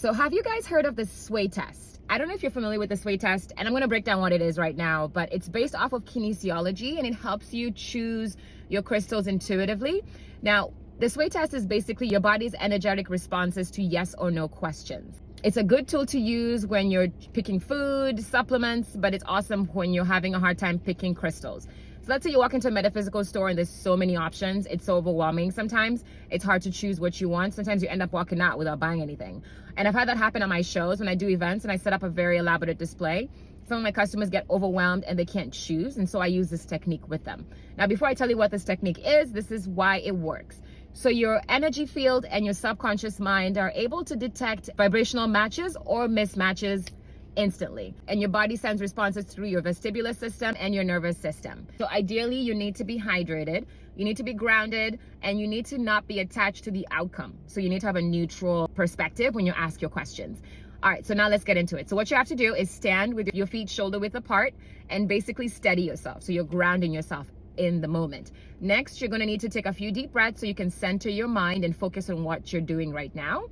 So have you guys heard of the sway test? I don't know if you're familiar with the sway test, and I'm going to break down what it is right now, but it's based off of kinesiology and it helps you choose your crystals intuitively. Now, the sway test is basically your body's energetic responses to yes or no questions. It's a good tool to use when you're picking food, supplements, but it's awesome when you're having a hard time picking crystals. So let's say you walk into a metaphysical store and there's so many options. It's so overwhelming sometimes. It's hard to choose what you want. Sometimes you end up walking out without buying anything. And I've had that happen on my shows when I do events and I set up a very elaborate display. Some of my customers get overwhelmed and they can't choose. And so I use this technique with them. Now, before I tell you what this technique is, this is why it works. So your energy field and your subconscious mind are able to detect vibrational matches or mismatches instantly, and your body sends responses through your vestibular system and your nervous system. So ideally you need to be hydrated, you need to be grounded, and you need to not be attached to the outcome. So you need to have a neutral perspective when you ask your questions. All right, so now let's get into it. So what you have to do is stand with your feet shoulder width apart and basically steady yourself. So you're grounding yourself in the moment. Next, you're going to need to take a few deep breaths so you can center your mind and focus on what you're doing right now.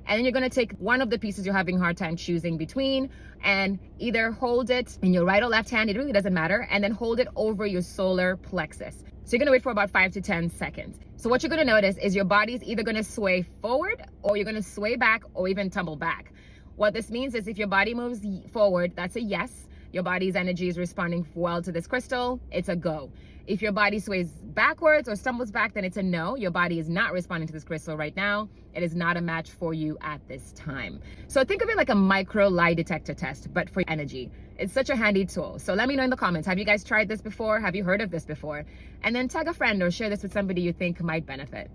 And then you're going to take one of the pieces you're having a hard time choosing between and either hold it in your right or left hand, it really doesn't matter, and then hold it over your solar plexus. So you're going to wait for about 5 to 10 seconds. So what you're going to notice is your body's either going to sway forward or you're going to sway back or even tumble back. What this means is if your body moves forward, that's a yes. Your body's energy is responding well to this crystal, it's a go. If your body sways backwards or stumbles back, then it's a no. Your body is not responding to this crystal right now. It is not a match for you at this time. So think of it like a micro lie detector test, but for energy. It's such a handy tool. So let me know in the comments, have you guys tried this before? Have you heard of this before? And then tag a friend or share this with somebody you think might benefit.